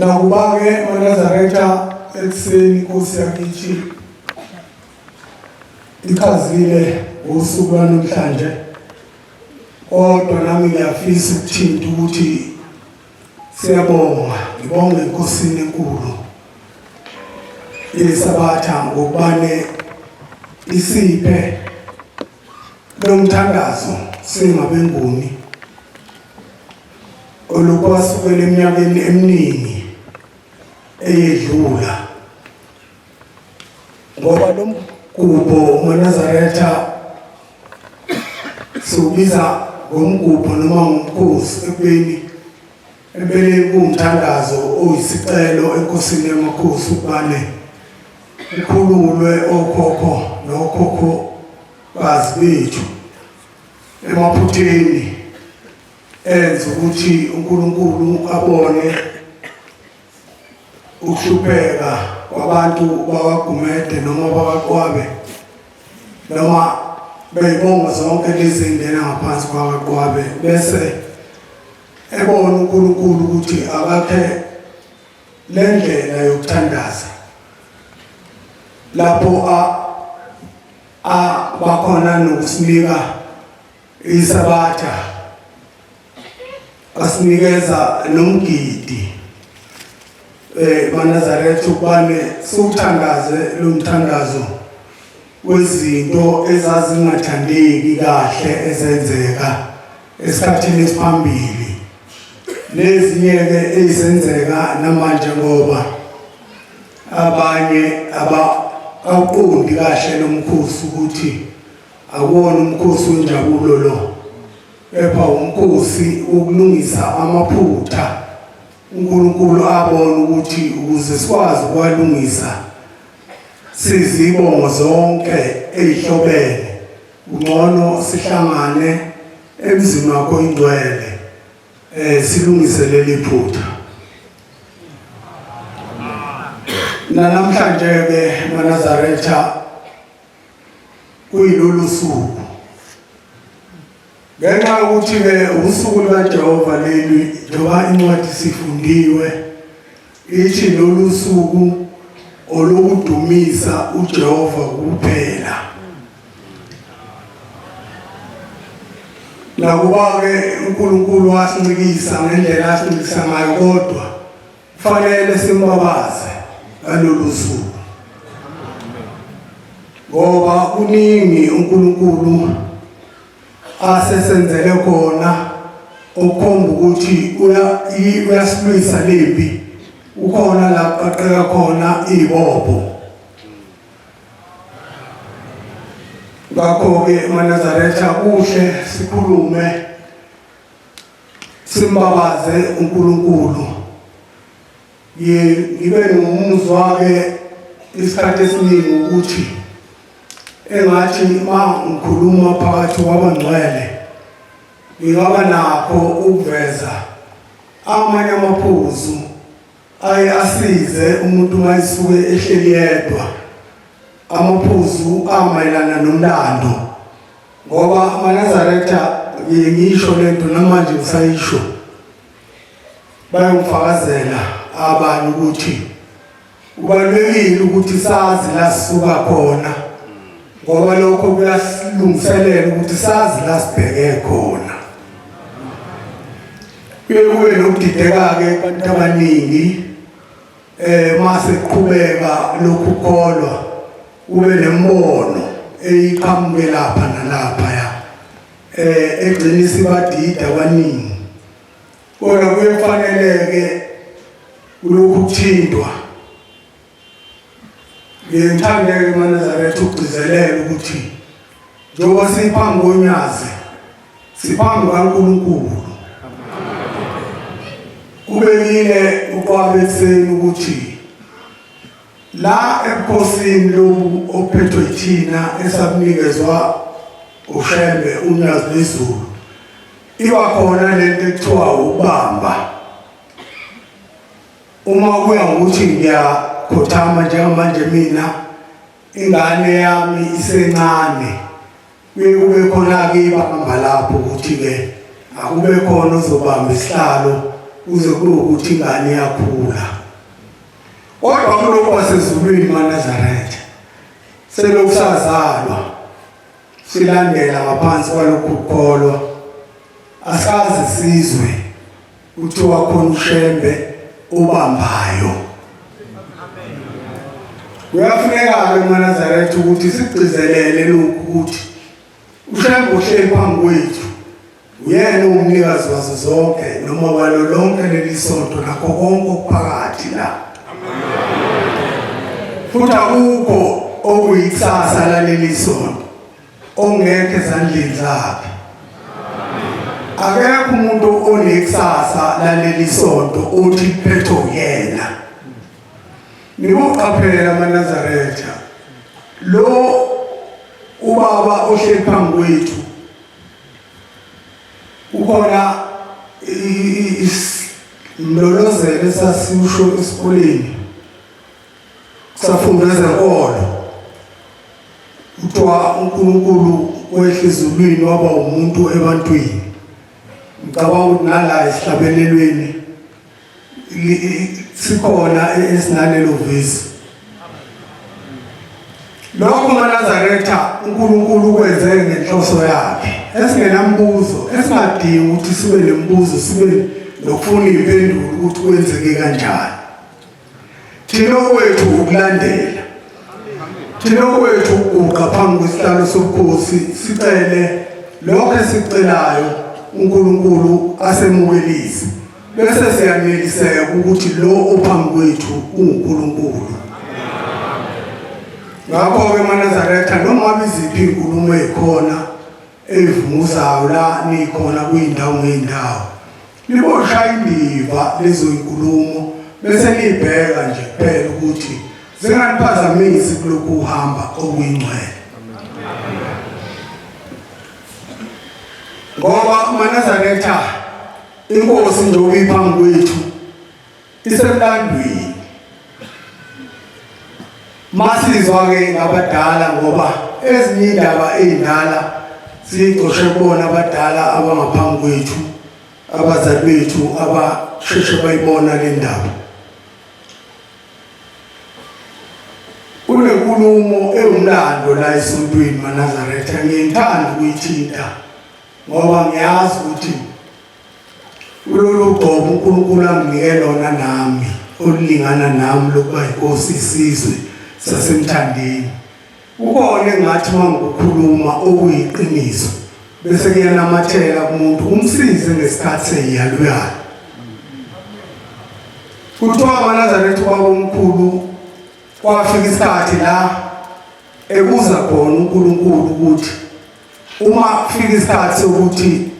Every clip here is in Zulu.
Nakuba-ke uNazaretha ekuseni Nkosi yakithi ichazile usuku lwanamhlanje, kodwa nami ngiyafisa ukuthinta ukuthi siyabonga, ngibonge enkosini enkulu yesabatha ngokubane isiphe lo mthandazo singabenguni olukwasukela eminyakeni eminingi eyedlula, ngoba lo mgubho uNazaretha siwubiza ngomgubho noma ngomkhosi ekubeni kuwumthandazo oyisicelo enkosini yamakhosi ukubane ukhululwe okhokho nokhokho bazi bethu emaphutheni enza ukuthi uNkulunkulu abone ukuhlupheka kwabantu bakwaGumede noma bakwaQwabe, noma beyibonga zonke lezi ngena ngaphansi kwaQwabe, bese ebona uNkulunkulu ukuthi akakhe le ndlela yokuthandaza lapho bakhona nokusinika isabatha, asinikeza nomgidi uNazaretha ukubane siwuthandaze lo mthandazo wezinto ezazingathandeki kahle ezenzeka esikhathini esiphambili, nezinye-ke ezenzeka namanje ngoba abanye awuqondi kahle lo mkhosi ukuthi akuwona umkhosi wenjabulo lo, kepha umkhosi ukulungisa amaphutha. uNkulunkulu abona ukuthi ukuze sikwazi ukwalungisa sizibongo zonke ezihlobene, ungcono sihlangane emzini wakho ingcwele silungise leli phutha. Namhlanje-ke uNazaretha kuyilolu suku, ngenxa yokuthi-ke usuku lukaJehova leli, njengoba incwadi sifundiwe ithi lolu suku olokudumisa uJehova kuphela. Nakuba-ke uNkulunkulu wasincikisa ngendlela asincikisa ngayo, kodwa kufanele simbabaze ngalolu suku, ngoba kuningi uNkulunkulu asesenzele khona okukhomba ukuthi uyasilwisa lempi. Ukhona la qaqeka khona ibopho. Ngakho-ke uNazaretha kuhle sikhulume simbabaze uNkulunkulu. Ngibe nomuzwa-ke isikhathi esiningi ukuthi engathi uma ngikhuluma phakathi kwabangcwele ngingaba nakho ukuveza amanye amaphuzu asize umuntu uma esuke ehleli yedwa, amaphuzu amayelana nomlando, ngoba uNazaretha ngisho lento namanje ngisayisho, bayongifakazela abanye ukuthi kubalulekile ukuthi sazi la sisuka khona, ngoba lokho kuyasilungiselela ukuthi sazi la sibheke khona. Kube nokudideka-ke abantu abaningi mase kuqhubeka lokhu kukholwa, kube nembono eyiqhamuke lapha nalaphaya egcina isibadida abaningi, kodwa kufanele-ke kulokhu kuthintwa. Ngithande-ke uNazaretha ukugcizelela ukuthi njengoba siphambi konyazi siphambi kaNkulunkulu, kubekile uQwabe ekuseni ukuthi la ebukhosini lobu ophethwe thina esabunikezwa uShembe uNyazi lwezulu, iba khona lento ekuthiwa ubamba. Uma kuya ngokuthi ngiyakhothama njengamanje mina ingane yami isencane, kube khona-ke ibamba lapho ukuthi-ke akube khona ozobamba isihlalo uze kube ukuthi ingane iyakhula. Kodwa kulokhu kwasezulwini maNazaretha selokusazalwa silandela ngaphansi kwalokhu ukholwa, asazi sizwe kuthiwa khona ushembe obambayo. Kuyafuneka-ke maNazaretha ukuthi sigcizelele lokhu ukuthi ushembe ohleli phambi kwethu uyena umnikazi wazo zonke noma walo lonke leli sonto nakho konke okuphakathi la. Futhi akukho okuyikusasa laleli sonto ongekho ezandleni zakhe. Akekho umuntu onekusasa laleli sonto othi phethe uyena. Niboqaphela maNazaretha lo ubaba ohleli phambi kwethu ukhona isindolozelo esasiwusho esikoleni safunda ezenkolo kuthiwa uNkulunkulu wehlizulwini waba umuntu ebantwini. Ngicabanga ukuthi nala esihlabelelweni sikhona esinalelo vesi. Lokho maNazaretha uNkulunkulu kwenze ngenhloso yakhe esingenambuzo, esingadingi ukuthi sibe nembuzo, sibe nokufuna impendulo ukuthi kwenzeke kanjani. Thina kwethu ukulandela, thina kwethu ukuqa phambi kwesihlalo sobukhosi sicele lokho esicelayo uNkulunkulu asemukelise, bese siyaneliseka ukuthi lo ophambi kwethu uNkulunkulu. Ngakho-ke maNazaretha noma biziphi inkulumo ezikhona evumuzayo la nikhona kuyindawo ngeyindawo, liboshaya indiva lezo inkulumo bese nibheka nje kuphela ukuthi zinganiphazamisi kulokhu uhamba okuyingcwele. Ngoba maNazaretha inkosi njengoba iphambi kwethu isemlandweni. Masizwa-ke ngabadala ngoba ezinye indaba ey'ndala siyicoshe kubona abadala abangaphambi kwethu, abazali bethu abasheshe bayibona le ndaba. Kunenkulumo ewumlando la esontweni maNazaretha ngiyithanda ukuyithinta ngoba ngiyazi ukuthi kulolu gqobo uNkulunkulu anginike lona nami olulingana nami lokuba inkosi isizwe sasemthandeni. Ukona engathi mangukhuluma okuyiqiniso bese kuyanamathela kumuntu umsize ngesikhathi seyiyaluyalo. Kuthiwa maNazaretha ubaba omkhulu kwafika isikhathi la ebuza khona uNkulunkulu ukuthi uma kufika isikhathi sokuthi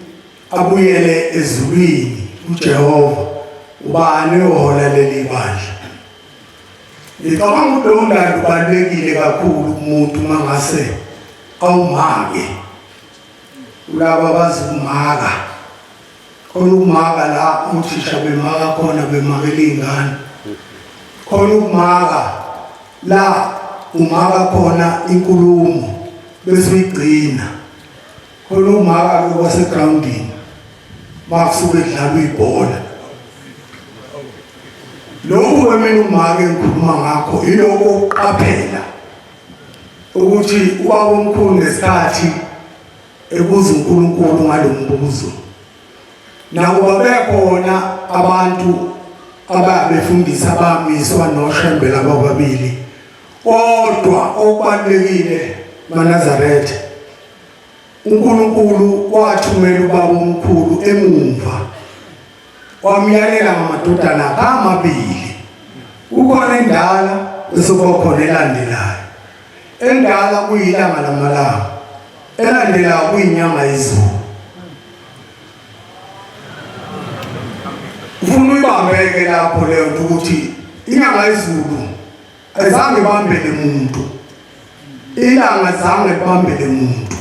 abuyele ezulwini uJehova ubani ohola leli bandla. Ngicabanga ukuthi lo mlando ubalulekile kakhulu kumuntu mangase awumake ulaba bazumaka khona ukumaka la uthisha bemaka khona bemakela ingane, khona ukumaka la umaka khona inkulumo bese uyigcina, khona umaka kwasegroundini makusuke edlalwa ibhola. Lokhu kwemina umake engikhuluma ngakho ilokho ukuqaphela ukuthi ubaba omkhulu ngesikhathi ebuza uNkulunkulu ngalo mbuzo nakuba bekhona abantu ababefundisa abamiswa noshembe lababili, kodwa okubalulekile maNazaretha uNkulunkulu wathumela ubaba omkhulu emumva wamyalela ngamadodana amabili. Ukhona endala bese kukhona elandelayo. Endala kuyilanga lamalanga, elandelayo kuyinyanga yezulu. Ufuna uyibambeke lapho leyo nto ukuthi inyanga yezulu ayizange ibambele muntu, ilanga zange libambele muntu,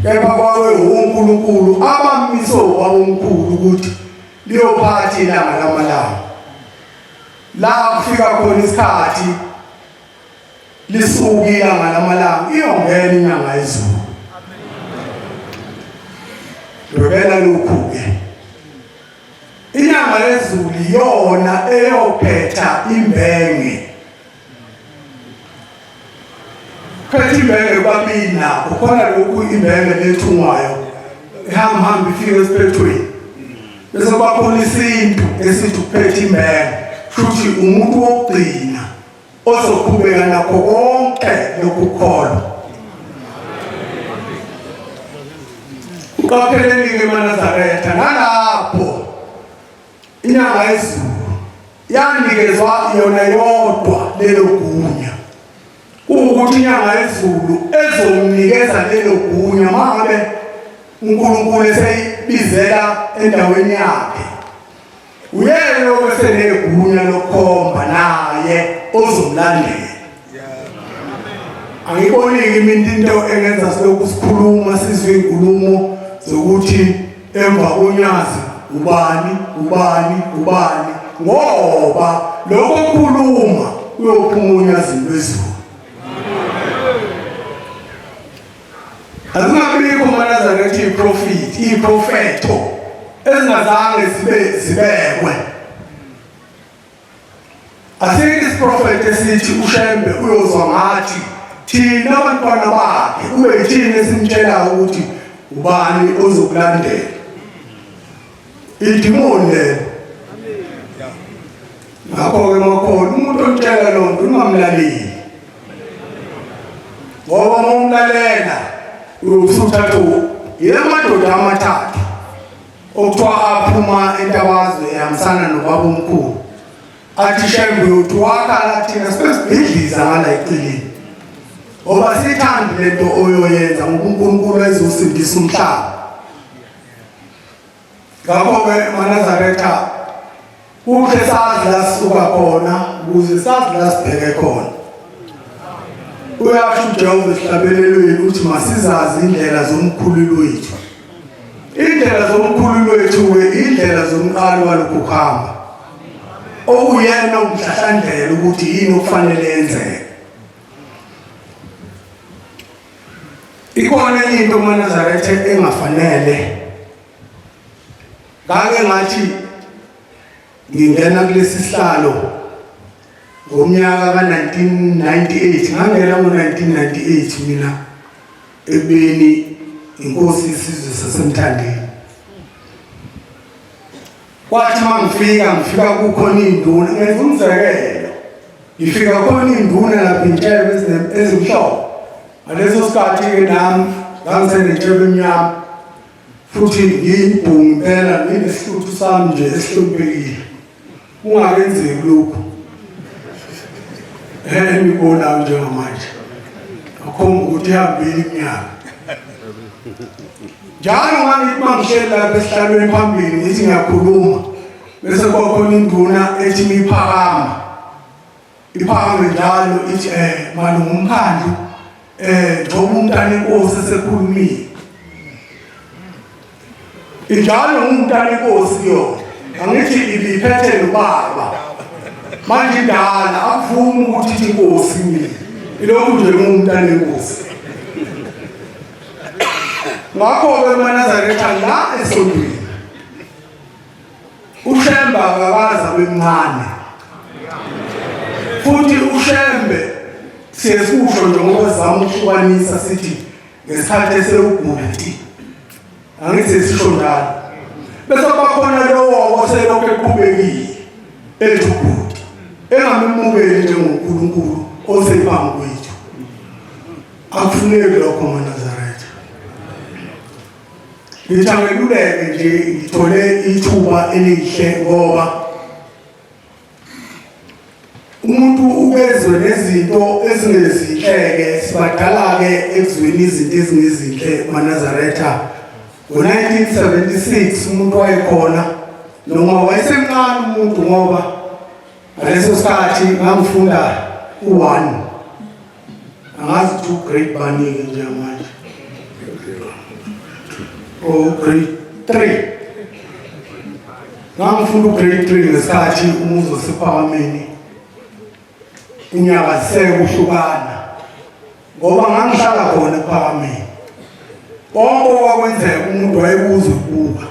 kepha kwawe uNkulunkulu abamiso wawomkhulu ukuthi liyophatha ilanga lamalanga. La kufika khona isikhathi lisuka ilanga lamalanga iyongena inyanga yezulu. Ngibela lokhu-ke inyanga inyanga yezulu yona eyophetha imbenge. Phetha imbenge kwabili nakho khona lokhu imbenge lethungwayo ihamba ifike esiphethweni. Bese bakhona isintu esithi ukuphetha imbenge futhi umuntu wokugcina ozoqhubeka nakho konke lokukholwa. Uqapheleni-ke eNazaretha nalapho inyanga yezulu yanikezwa yona yodwa lelo gunya. Ukuthi inyanga yezulu ezomnikeza lelo gunya mangabe uNkulunkulu eseyibizela endaweni yakhe. Uyena obesenegunya lokukhomba naye ozomlandela. Angiboni-ke mina into engenza silokhu sikhuluma sizwe inkulumo zokuthi emva konyazi ubani ngoba lokho kukhuluma uyophuma unyazini lwezulu. Azingabikho eNazaretha iprofeto ezingazange zibekwe. Asikho isiprofeto esithi uShembe uyozwa ngathi thina abantwana bakhe kube yithini esimtshelayo ukuthi ubani ozokulandela. Idimoni lelo. Ngakho-ke makhona umuntu omtshela lo nto ungamlaleli. Ngoba uma umlalela uyosuthatha yile madoda amathathu okuthiwa aphuma entawazwe ehambisana nobaba omkhulu. Athi Shembe uthi wakhala thina sibhidliza ngala eceleni. Ngoba sithandi lento oyoyenza ngoba uNkulunkulu ezosindisa umhlaba. Ngakho-ke eNazaretha kuhle sazi la sisuka khona ukuze sazi la sibheke khona. Uyasho uJehova esihlabelelweni uthi masizazi indlela zomkhululi wethu. Indlela zomkhululi wethu-ke indlela zomqalo walokhu kuhamba. Okuyena umhlahlandlela ukuthi yini okufanele yenzeke. Ikhona into eNazaretha engafanele. Ngake ngathi ngingena kulesi sihlalo ngomnyaka ka1998 ngangena ngo1998 mina ebeni inkosi isizwe sasemthandeni. Kwathi ngifika kukhona induna ngenza umzekelo. Ngifika khona induna lapha intshebe ezimhlophe. Ngaleso sikhathi-ke nami ngangisenetshebe emnyama futhi ngiyibhungu impela nginesihluthi sami nje esihloniphekile. Ungakenzeki lokhu. Ngibona njengamanje. Akhomba ukuthi ihambile iminyaka. Njalo mangihleli lapha esihlalweni phambili ngithi ngiyakhuluma bese kwakhona induna ethi miphakama. Iphakame njalo ithi malunga umkhandlu njengoba umntana enkosi esekhulumile. Njalo umntana enkosi yona angithi ibiphethe nobaba. Manje indala akuvumi ukuthi ithi inkosi mina. Ilokhu nje umntana enkosi. Ngakho-ke eNazaretha la esontweni uShembe akakaze abe mncane. Futhi uShembe siyesusho njengoba zama ukuhlukanisa sithi ngesikhathi esewubhuti. Angithi sisho njalo. Bese bakhona lowo oselokhu eqhubekile ethi ubhuti. Engamemukeli njengoNkulunkulu osephambi kwethu. Akufuneki lokho eNazaretha. Ngithangeluleke nje ngithole ithuba elihle ngoba umuntu ubezwe nezinto ezingezinhle-ke sibadala-ke ekuzweni izinto ezingezinhle eNazaretha. Ngo1976 umuntu wayekhona noma wayesemncane umuntu ngoba ngaleso sikhathi ngangifunda u1 angazi ukuthi grade bani-ke njengamanje. Grade 3 ngangifunda ugrade 3 ngesikhathi umuzi osephakameni unyaka sekuhlukana ngoba ngangihlala khona ephakameni. Konke okwakwenzeka umuntu wayebuza ukubuka.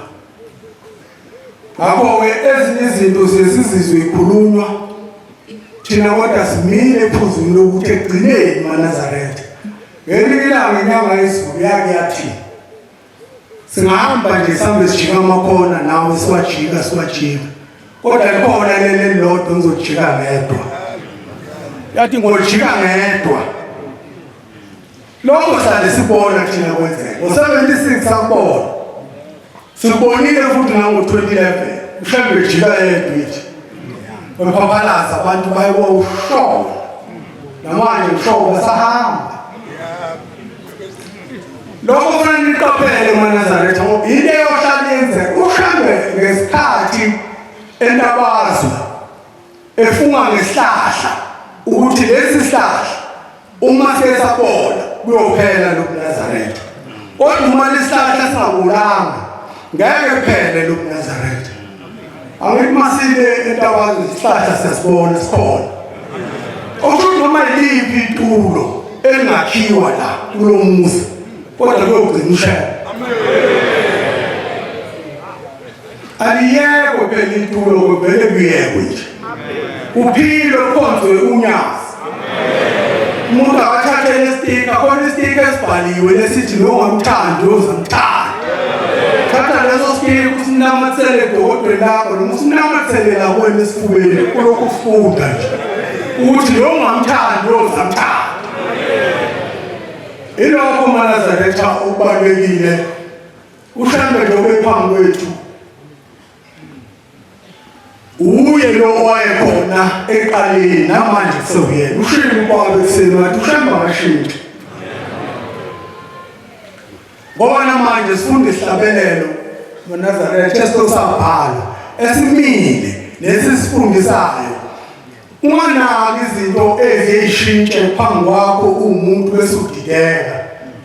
ngakho-ke ezinye izinto sesizizwe ikhulunywa thina kodwa simile ephuzwini lokuthi ekugcineni maNazaretha ngelinye ilanga inyanga yezulu yake yathi singahamba nje sihambe sijika amakhona nawe siwajika kodwa likhona leli lodwa ngizojika ngedwa yathi ngojika ngedwa lokho sale sibona thina kwenzeka ngo-76 sakubona sibonile futhi nango-2011 mhlawumbe jika yedwa ithi bephaphalaza abantu bayewushola namanje ushola basahamba lokho kufanele niqaphele maNazaretha ngoba into eyohlala yenzeka uhambe ngesikhathi entabazwe efunga ngesihlahla ukuthi lesi sihlahla uma sesabona kuyophela lokuNazaretha kodwa uma lesihlahla singabulanga ngeke kuphele lokuNazaretha angithi masile entabazwe isihlahla siyasibona sikhona okusho noma yiliphi itulo elingakhiwa la kulo muzi kodwa kuyogcina ushaya aliyekwe phela itulo kuvele kuyekwe nje uphile ukhonzwe unyazi umuntu akathathe lestika khona istika esibhaliwe lesithi lo ngamthandi uzamthanda thatha leso stika usinamathele edokotweni lakho noma usinamathele lakwena esifubeni kulokhu ufunda nje ukuthi lo ngamthandi uzamthanda ilokho maNazaretha okubalulekile uhambe nje phambi kwethu uye lo wayekhona eqaleni namanje kusewuyena ushilo kwabe kuseni wathi ushamba ngashintsha ngoba namanje sifunde isihlabelelo maNazaretha esisabhala esimile nesisifundisayo unganaki izinto eziyishintshe phambi kwakho umuntu bese udideka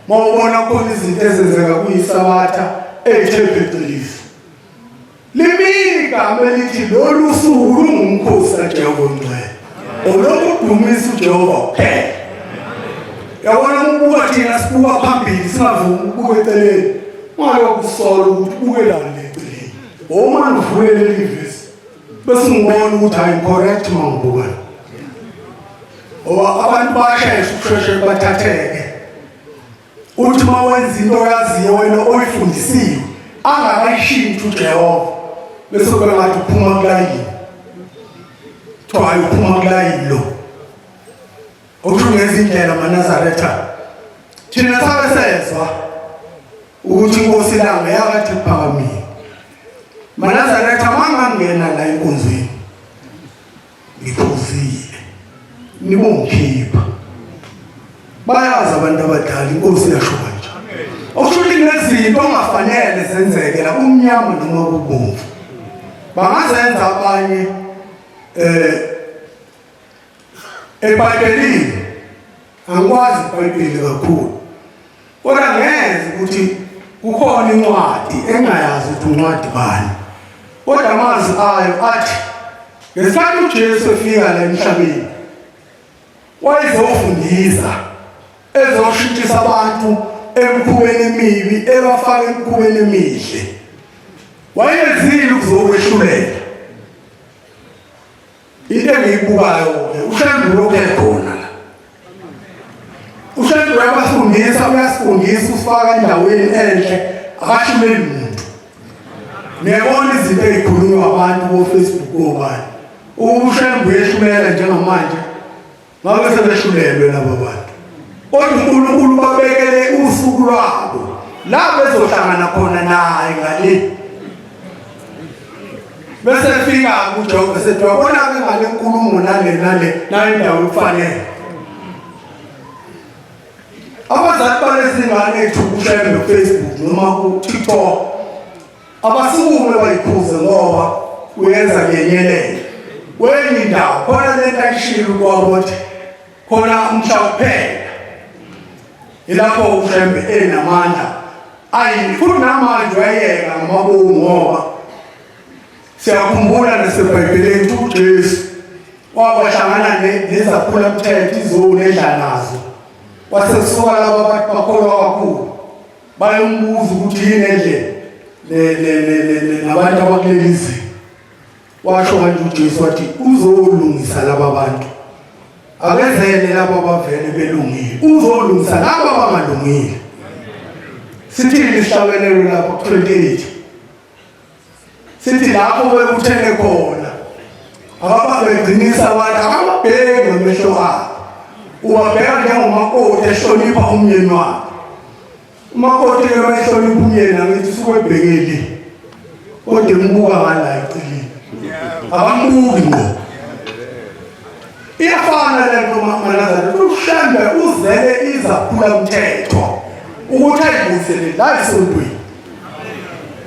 mawubona khona izinto ezenzeka kuyisabatha ezithephecelisa limini igama elithi lolu suku lungumkhosi kaJehova ongcwele olokudumisa uJehova kuphela yabona ukubuka thina sibuka phambili singavumi ukubuka eceleni ungalokhu kusola ukuthi ubuke la eceleni uma ngivule leli vesi bese ngibona ukuthi hayi correct mangibuka oba abantu basheshe ukusheshe bathatheke uthi mawenza into yaziyo wena oyifundisiwe angakayishintsha uJehova bese kube ngathi uphuma kulayini kuthiwa uphuma kulayini lo okusho ngezindlela maNazaretha thina sabe sezwa ukuthi inkosi langa yakathi kuphakamile maNazaretha mangangena la enkonzweni ngiphuzile nibongikhipha bayazi abantu abadala inkosi iyasho kanje okusho kunezinto ongafanele zenzeke la kumnyama noma kubomvu bangazenza abanye eBhayibhelini angikwazi iBhayibheli kakhulu kodwa ngeze ukuthi kukhona incwadi engayazi ukuthi uncwadi bani kodwa amazwi ayo athi ngesikhathi uJesu efika la emhlabeni wayezofundisa ezoshintshisa abantu emkhubeni emibi ebafaka emkhubeni emihle wayezile ukuzowehlulela into engiyibukayo uShandulo ekhona la uShandulo uyabafundisa uyasifundisa usifaka endaweni enhle akashumeli umuntu niyabona izinto ezikhulunywa abantu ku-Facebook obani uShandulo uyeshumela njengamanje ngabe sebeshulelwe labo bantu kodwa uNkulunkulu babekele usuku lwabo la bezohlangana khona naye ngale bese fika uJehova sethi wabona-ke ngale nkulumo nale ndawo kufanele abazali balezingane ethu kushayela no-Facebook noma ku-TikTok abasukume bayiphuze ngoba uyenza ngenyelele kwenye indawo khona lento ayishilo kwabo ukuthi khona umhlaba kuphela ilapho uMhlembe enamandla futhi namanje wayeka ngamabomu ngoba siyakhumbula naseBhayibhelini uJesu wabahlangana nezaphula mthetho izoni edla nazo wasekusuka laba bakholwa kakhulu bayombuza ukuthi yini endlela nabantu abakulelizi washo kanje uJesu wathi uzolungisa laba bantu akezele labo abavele belungile uzolungisa labo abangalungile sithi isihlabelelo lapho 28 sithi lapho bekuthele khona ababegcinisa abantu ababheke ngamehlo abo ubabheka njengomakoti ehlonipha umyeni wakhe umakoti ehlonipha umyeni angithi sukwebhekeli kodwa imbuka ngala icilile abambuki ngo iyafana lento manazana ushembe uzele izaphula umthetho ukuthi ayibusele la esontweni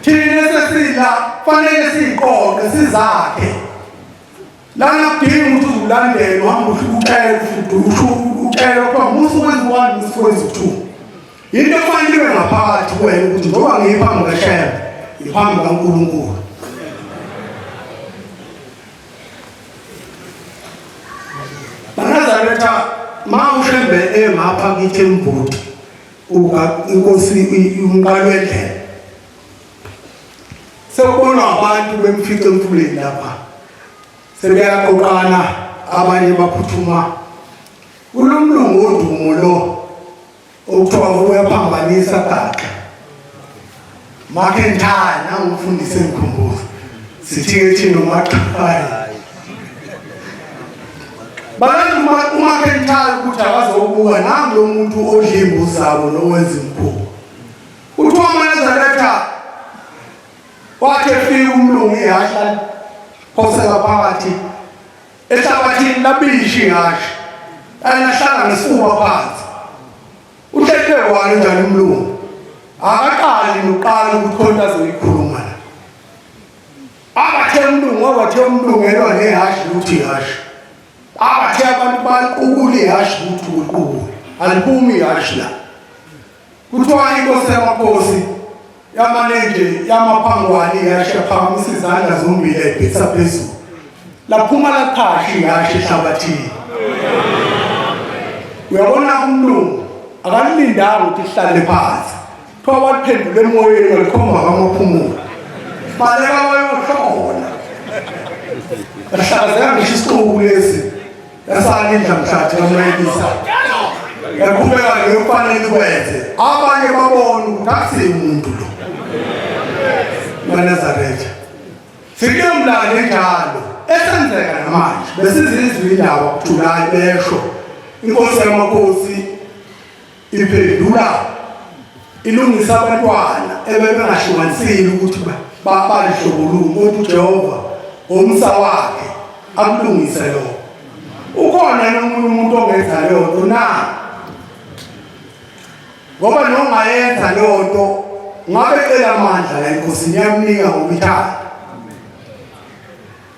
thina sesila fanele siqoqe sizakhe lana kudinga ukuthi uzulandele uhamba uhlukela uhlukela kwa musu wenziwani musu wenzithu into fanele ngaphakathi kwena ukuthi ngoba ngiphambi kaShembe ngiphambi kaNkulunkulu Banazaretha mawushembe emapha kithi embudi inkosi umqalwendlela sekubona abantu bemfica emfuleni lapha sebeyaqoqana abanye baphuthuma kulomlungu odumo lo okuthiwa uyaphambanisa gaxa McIntyre nangumfundisi engikhumbuza sithi thina uMaqhayi Balantu uMcIntyre ukuthi akazobuka nangu lo muntu odlimbu zabo nowenza imkhulu uthiwa Manazaretha wathi efika umlungu ihasha phosela phakathi ehlabathini labishi ihasha ayinahlanga nesifuba phansi uhleke wale njalo umlungu akaqali noqala ukuthi khona azoyikhuluma abathe umlungu wabathe umlungu elwa nehasha ukuthi ihasha abathe abantu baqukule ihasha ukuthi uqukule aliphumi ihasha la kuthiwa inkosi yamakhosi yamanenje yamaphangwani ihasha phamisa izandla zombili ebhekisa phezulu laphuma laphashi ihasha ehlabathini uyabona umlungu akalilindanga ukuthi ihlale phansi kuthiwa baliphendule emoyeni walikhomba kamaphumulo baleka bayohlona ahlakazeka ngisho isiqubu lesi yasalindla mhlathe kamayelisa yaqhubeka ngeyokufanele kwenze abanye babona ukuthi akusiye umuntu lo Manazaretha sike mlando njalo esenzeka namanje besizizwe indaba kuthulayo besho inkosi yamakhosi iphendula ilungisa abantwana ebebengahlukanisile ukuthi balihlobolungu ukuthi uJehova umsa wakhe amlungise lo ukhona nomunye umuntu ongenza leyo nto na ngoba nongayenza leyo nto ngabe cela amandla la inkosi niyamnika ngokuthanda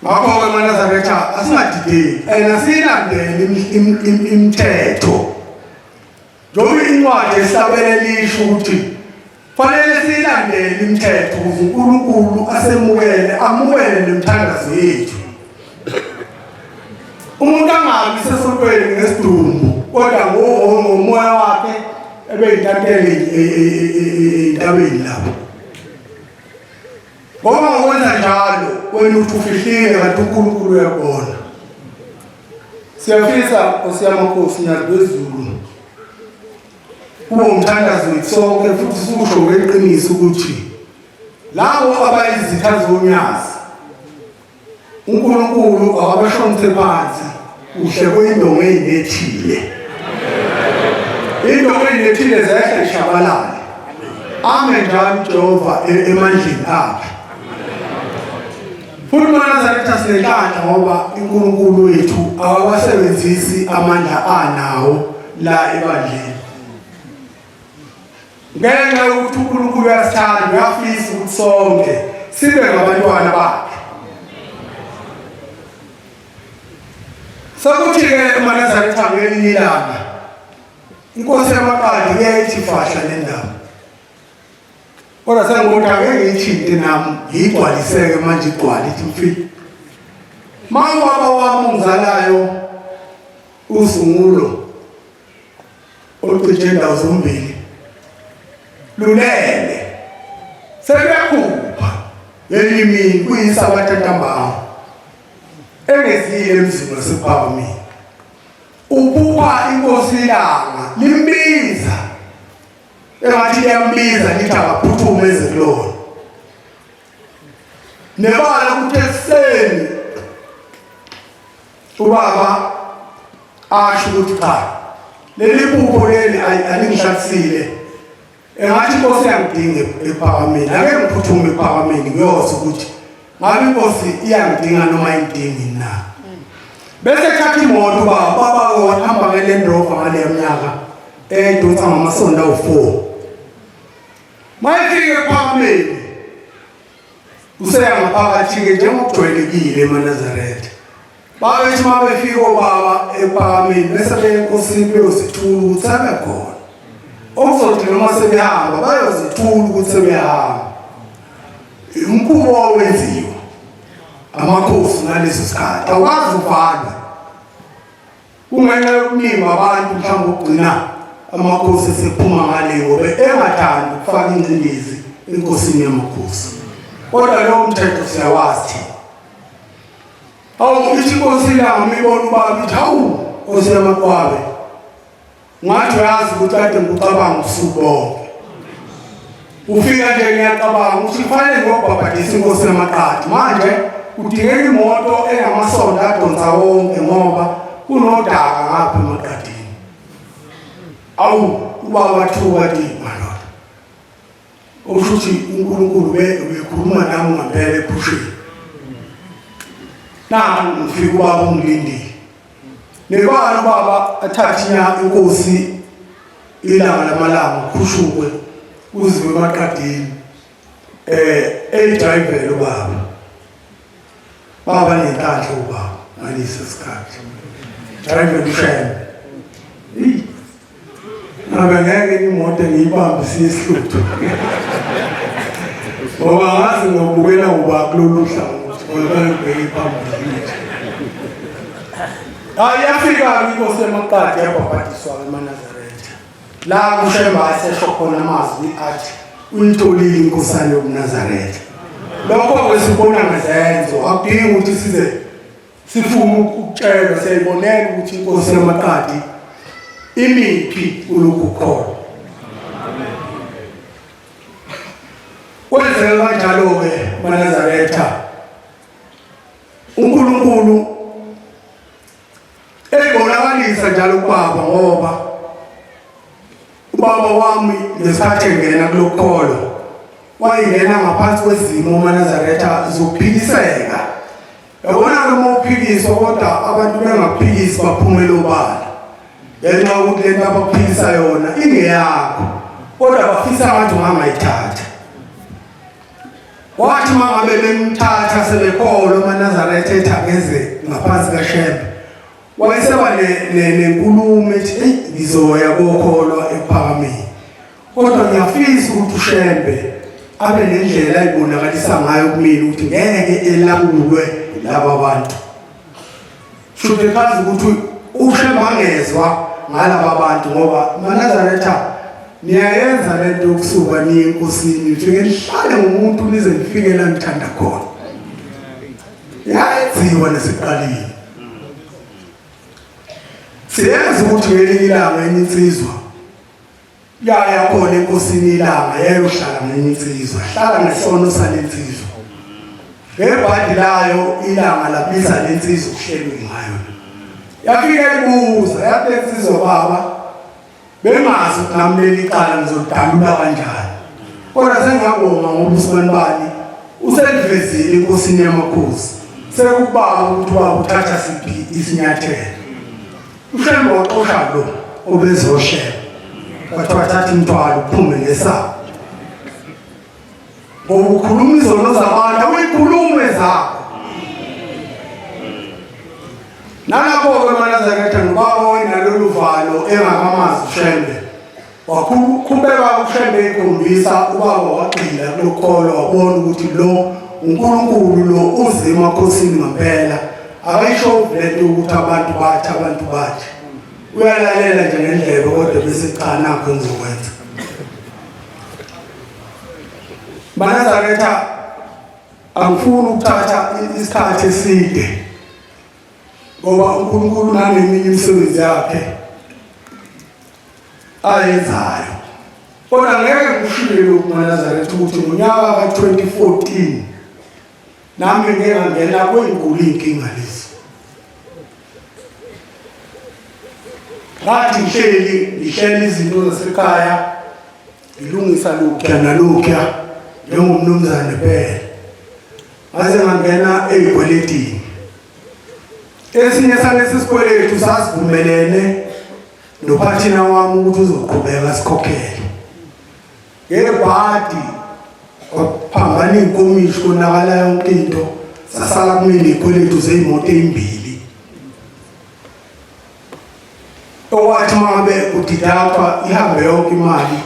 ngakho-ke Manazaretha asingadideki asiyilandele imithetho njengoba incwadi esihlabele lisho ukuthi fanele siyilandele imithetho ukuze uNkulunkulu amukele nemithandazo yethu umuntu angabi sesontweni ngesidumbu kodwa ngomoya wakhe ebeyintatele ey'ntabeni lapho ngoba ngokwenza njalo wena uthi ufihlile kanti uNkulunkulu uyabona siyafisa Nkosi yamakhosi nyazibezulu kuwo umthandazo wethu sonke futhi sikusho ngeqiniso ukuthi lawo abayizitha zonyazi uNkulunkulu akabashonise phansi uhle kwindongo eyinethile indongo eyinethile zehla ishabalala ame njalo uJehova emandleni akhe futhi Manazaretha sinenhlanhla ngoba uNkulunkulu wethu akawasebenzisi amandla anawo la ebandleni ngenxa yokuthi uNkulunkulu uyasithanda uyafisa ukuthi sonke sibe ngabantwana bakhe sokuthi-ke Manazaretha ngelinye ilanga inkosi yamaqadi kuyayithi fahla le ndaba kodwa sengithi ake ngiyithinte nami ngiyigcwaliseke manje igcwale ithi mfika mawubaba wami ungizalayo uZungulo olucije indawo zombili lulele sebekhupha yeyimini kuyisabatha ntambama engezile emzini wasePhakameni ubuka inkosi ilanga limbiza engathi liyambiza lithi akaphuthume ezekulona nebala kuthe ekuseni ubaba asho ukuthi cha leli phupho leli alingishathile engathi inkosi yangidinga ePhakameni ake ngiphuthume ePhakameni ngiyose ukuthi ngabe inkosi iyangidinga noma ingidingi na bese thatha imoto baba wahamba ngeLand Rover ngale minyaka edonsa ngamasonto awu4 mayifike ePhakameni useya ngaphakathi ke njengokujwayelekile eManazaretha babethi mabefika obaba ePhakameni bese beyinkosini beyozithula ukuthi abe khona okuzothi noma sebehamba bayozithula ukuthi sebehamba umkhubo owenziwa amakhosi ngaleso sikhathi awukwazi uvalwa kungenxa yokuningi abantu mhlawumbe ukugcina amakhosi esephuma ngale ngoba engathandi ukufaka ingcindezi enkosini yamakhosi kodwa lo mthetho siyawazi awu ithi inkosi ilanga mibona ubaba ithi hawu nkosi yaMaqwabe ngathi uyazi ukuthi kade ngicabanga usuku bonke ufika nje ngiyacabanga ukuthi kufanele ngobhabhadisa inkosi yaMaqadi manje kudingeka imoto engamasonto adonsa wonke ngoba kunodaka ngapha eMaqadini awu ubaba wathuka wathi maloda ukuthi uNkulunkulu bekhuluma nami ngempela ephusheni nangu ngifika ubaba ungilindile nebala ubaba athatha inkosi ilanga lamalanga khushukwe uziwe eMaqadini edrivele baba nenhlanhla ubaba ngaleso sikhathi driver ushaya ngabe ngeke imoto ngiyibambe siyehluthu ngoba ngazi ngobukela ubaba kulolu hlangothi ngoba ngibheke phambili yafika inkosi yaMaqadi yabhabhadiswa eManazaretha la kushemba asesho khona amazwi athi uyitholile inkosana yobuNazaretha lokho kwesibona ngezenzo akudingi ukuthi size sifune ukutshela siyibonela ukuthi inkosi yaMaqadi imiphi kulokhu khona kwenzeka kanjalo ke eManazaretha uNkulunkulu eyibonakalisa njalo kubaba ngoba ubaba wami ngesikhathi engena kulokholo wayengena ngaphansi kwezimo eManazaretha zokuphikiseka yabona ke uma uphikiswa kodwa abantu bengaphikisi baphumela obala ngenxa yokuthi lento abaphikisa yona ingeyakho kodwa bafisa ngathi ungangayithatha wathi mangabe bemthatha sebekholwa eManazaretha ethakeze ngaphansi kaShembe wayeseba nenkulumo ethi ngizoya kokholwa ePhakameni kodwa ngiyafisa ukuthi uShembe abe nendlela ayibonakalisa ngayo kumina ukuthi ngeke elawulwe laba bantu futhi kazi ukuthi uShembe angezwa ngalaba bantu ngoba eManazaretha niyayenza lento yokusuka niye enkosini nifike nihlale ngomuntu nize nifike la ngithanda khona yayenziwa nesiqalile siyazi ukuthi ngelinye ilanga enye insizwa yaya khona enkosini ilanga yayohlala ngenye insizwa hlala ngesono salensizwa ngebhadi layo ilanga labiza lensizwa uhlelwe ngayo yafika ibuza yathi insizwa baba bengazi ukuthi nami leli qala ngizodalula kanjani kodwa sengiyabonga ngoba uSibani bani uselivezile enkosini yamakhosi sekubaba ukuthi baba uthatha siphi isinyathelo uShembe waqosha lo obezoshela wathi wathatha imthwalo uphume ngesabo ngoba ukhuluma izono zabantu uyikhulume zakho nalapho-ke eManazaretha ngibaba wenalolu valo engakamazi uShembe wakhumbeka uShembe ekhombisa ubaba wagxila kulokholo wabona ukuthi lo uNkulunkulu lo uze emakhosini ngempela akayisho lento ukuthi abantu bathi uyalalela nje ngendlebe kodwa bese cha nakho ngizokwenza Banazaretha angifuni ukuthatha isikhathi eside ngoba uNkulunkulu naneminye imisebenzi yakhe ayenzayo. Kodwa ngeke ngishilo uManazaretha ukuthi ngonyaka ka-2014 nami ngeke ngangena kwenkulu inkinga lezi. Ngathi ngihleli izinto zasekhaya ngilungisa lokho nalokho njengomnumzane phela. Ngaze ngangena ey'kweletini. Esinye salesi sikweletu sasivumelene nophathina wami ukuthi uzoqhubeka sikhokhele. Ngebhadi waphambana iy'nkomishi konakala yonke into sasala kumele iy'kweletu zey'moto ey'mbili. Owathi mangabe kudidapha ihambe yonke imali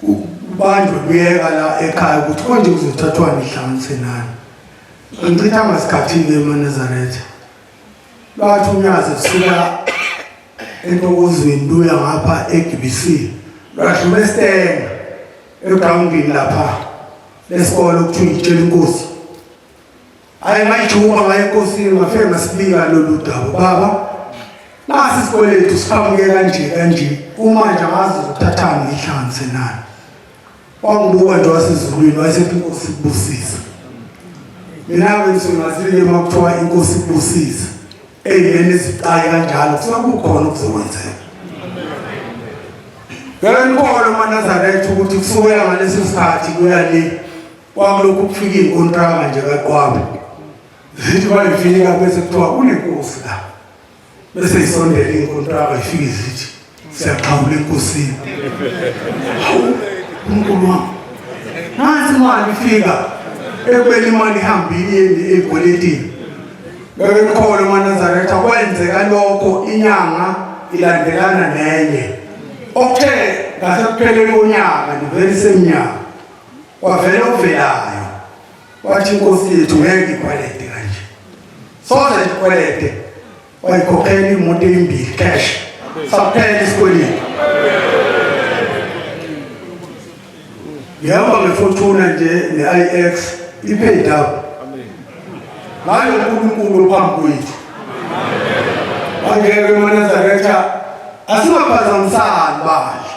ubanjwe luyeka la ekhaya ukuthi konje kuzothathwani ihlanganise nani. Angichitha ngasikhathi-ke eManazaretha. Lwathi umnyazi sisuka entokozweni luya ngapha eGBC lwadlula eStenga egrawundini lapha lesikole okuthiwa itshela inkosi. Hayi ngayijuma ngaye enkosini ngafike ngasibika lolu daba. Baba nasi isikweletu siqhamuke kanje uma nje angazi ukuthathani ihlanganise nani. Wangibuka nje wasezulwini wayesethi inkosi ikubusisa. Mina-ke ngizongazile makuthiwa inkosi ikubusisa. Ey'meni eziqayi kanjalo kusuka kukhona okuzokwenzeka. Ngiyakholwa uManazaretha ukuthi kusukela ngaleso sikhathi kuya le kwakulokhu kufika iy'nkontraka nje kaqwabi. Zithi bayifika bese kuthiwa kunenkosi la. Bese yisondela iy'nkontraka ifike zithi siyaqhawula enkosini. Hawu uNkulunkulu wami. Nansi imali ifika ekubeni imali ihambile ey'kweletini. Ngiyakholwa uManazaretha kwenzeka lokho inyanga ilandelana nenye. Okuthe ngasekupheleni konyaka ndivele semnyaka wavela ovelayo wathi inkosi yethu ngeke ikwelete kanje. Soze ikwelete wayikhokhela imoto ey'mbili cash. Saphela isikweletu. Ngihamba ngeFortuna nje ne-IX i-paid up. Ngayo uNkulunkulu phambi kwethu. Angeke uManazaretha asingaphazamisani bandla.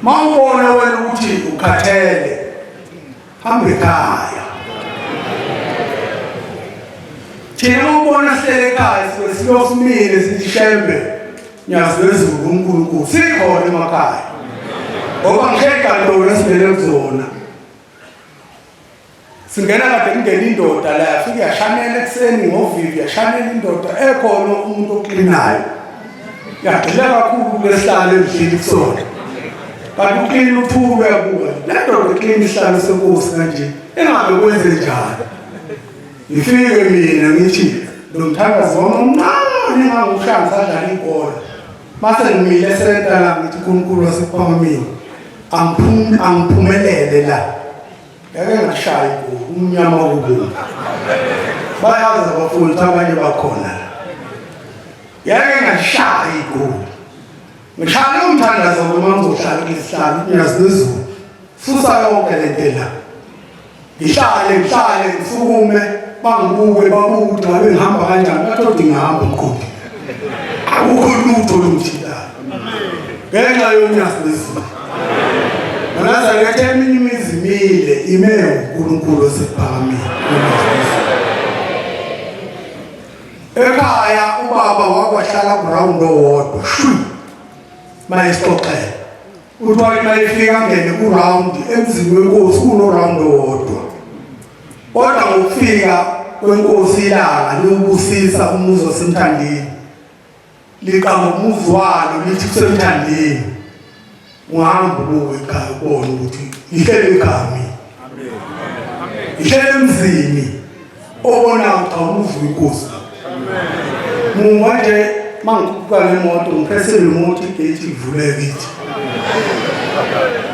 Mawubona wena ukuthi ukhathele hamba ekhaya. Thina ubona sihlele ekhaya siyosimile sithi shembe nyazi lezulu uNkulunkulu sikhona emakhaya. Ngoba ngekantolo esivele kuzona. Singena kade kungena indoda la yafika yashanela ekuseni ngovivi yashanela indoda ekhona umuntu oklinayo. Yagxila kakhulu kulesihlalo endlini kusona. Kanti uklina uthulu uyabuka. Le ndoda eklina isihlalo senkosi kanje engabe kwenze njani. Ngifike mina ngithi nomthandazo wami omncane engangushaya sadlala ibhola. Mase ngimile esenta la ngithi uNkulunkulu wasePhamamini angiphumelele la. Yake ngashaya umnyama wobuntu. Bayazi abafundi abanye bakhona. Yake ngashaya igoli. Ngishaya umthandazo noma ngizohlala kulesihlalo nyazi lezulu. Susa yonke lento la. Ngihlale ngisukume bangibuke babuke ukuthi ngabe ngihamba kanjani. Bathothi ngihamba umkhumbi. Akukho lutho lomthila. Ngenxa yonyazi lezulu. Manazaretha eminye imizi imile ime uNkulunkulu osePhamamini. Ekhaya ubaba wakwahlala kuround owodwa shwi mayisixoxela uthi mayifika ngene kuround emzini wenkosi kuno-round owodwa. Kodwa ngokufika kwenkosi ilanga liwubusisa umuzi waseMthandeni liqamba umuzi walo lithi kuseMthandeni. Ungahamba ubuke ekhaya ubone ukuthi ihlele ekhaya mina. Ihlele emzini obona ukuthi awumuzi wenkosi. Munga nje mangikhuphuka ngemoto ngiphesele imoto igate ivuleke ithi.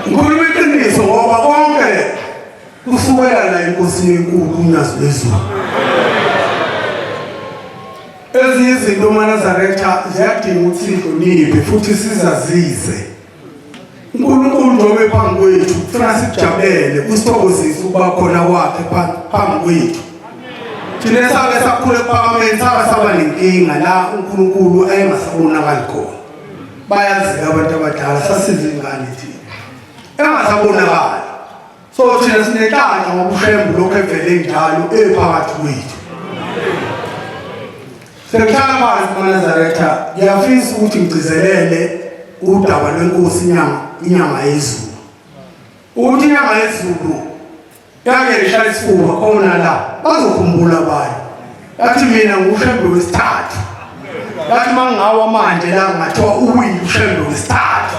Ngikhuluma iqiniso ngoba konke kusukela la enkosini enkulu uNyazi lezulu. Ezinye izinto uManazaretha ziyadinga ukuthi sihloniphe futhi sizazise. uNkulunkulu njengoba phambi kwethu kufuna sijabulele usithokozise ukuba khona kwakhe phambi kwethu. Thina sake sakhula ePhakameni saba nenkinga la uNkulunkulu ayengasabonakali khona. Bayazi abantu abadala sasiza ingane thina. Engasabonakali. So thina sinenhlanhla ngobushembu lokho evele njalo ephakathi kwethu. Sekhaya phansi kaNazaretha ngiyafisa ukuthi ngigcizelele udaba lwenkosi inyanga yezulu. Ukuthi inyanga yezulu yake ishaya isifuba khona la bazokhumbula abantu. Yathi mina ngushembe wesithathu. Yathi mangawa manje la ngathiwa uwini ushembe wesithathu.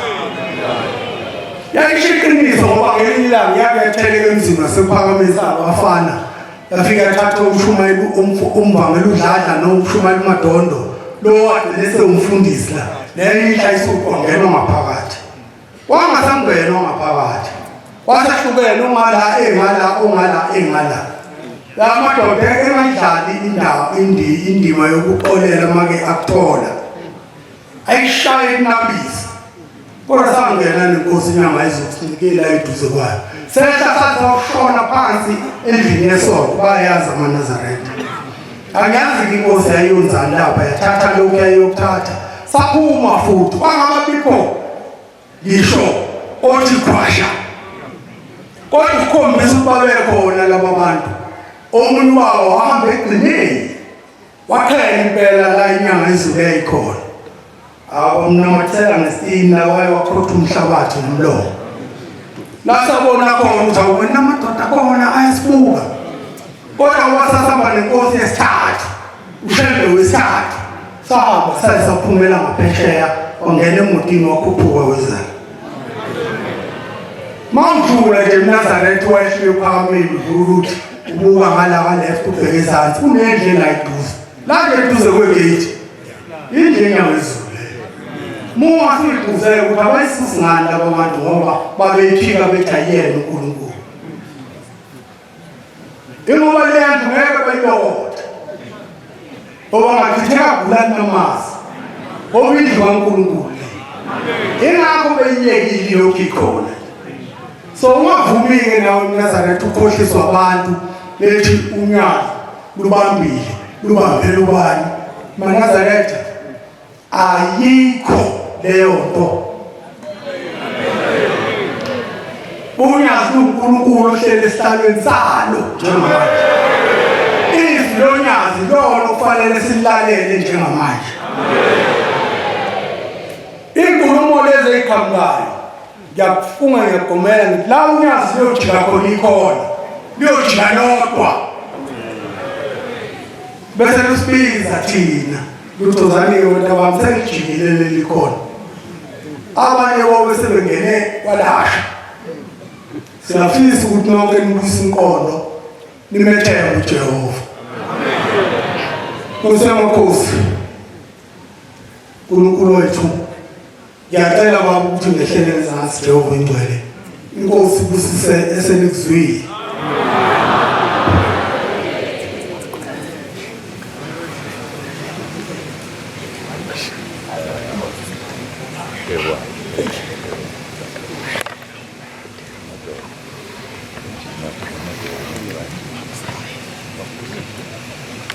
Yayishiqiniso ngoba ngelinye ilanga yakuyatheleka emzini wasePhakameni abafana. Yafika yathatha umshumayeli umvangela udladla nomshumayeli uMadondo lo wagcine umfundisi la. Nenye inhlayisuko ngena ngaphakathi. Wangasangena ngaphakathi. Wasahlukene ongala engala. La madoda engadlali indima yokuqolela make akuthola. Ayishaya inabisi. Kodwa sangena nenkosi inyanga izokusinikela eduze kwayo. Sehla ukushona phansi endlini yesonto bayazi amaNazaretha. Angiyazi inkosi yayonzani lapha yathatha lokhu yayokuthatha. Saphuma futhi bangababikho ngisho othi khwasha. Kodwa ukukhombisa ukuba bekhona laba bantu. Omunye wabo wahamba egcineni. Wakhela impela la inyanga izulu eyikhona. Umnamathela ngesina wayewakhotha umhlabathi nomlomo. La sabona khona ukuthi awena amadoda khona ayasibuka. Kodwa wasasamba nenkosi yesithathu. Ushembe wesithathu. Sahamba saphumela ngaphesheya ongena emotini wakhuphuka wezana. Mawudlula nje eNazaretha wayehlile ePhakameni ukuthi ubuka ngala left ubheke ezantsi kunendlela ayiduze. La nje eduze kwegate. Indlela yezulu. Uma siduze ukuthi abayisizingane laba bantu ngoba babephika bethayena uNkulunkulu. Ingoba le nto ngeke bayilokothe. Oba ngathitheka bulani namasi. Obindlu kaNkulunkulu. Ingakho beyiyekile lokho ikhona. So ungavumi-ke nawe eNazaretha ukhohliswa abantu bethi unyawo lubambile lubambele ubani. MaNazaretha ayikho leyo nto. Unyazi uNkulunkulu ohlele esihlalweni salo njengamanje. Izwi lonyazi lona kufanele silalele njengamanje. Inkulumo lezi eziqhamukayo ngiyakufunga ngiyagomela ngithi la unyazi liyojika khona ikhona. Liyojika lodwa. Bese lusibiza thina. Luthozani-ke wena bami sengijikile likhona. Abanye bobe sebengene kwalasha. Siyafisa ukuthi nonke nibuyise inqondo nimethembe uJehova. Nkosi uNkulunkulu wethu ngiyacela baba ukuthi ngehlele ezansi Jehova ingcwele. Inkosi busise esenikuzwile. Okay, well.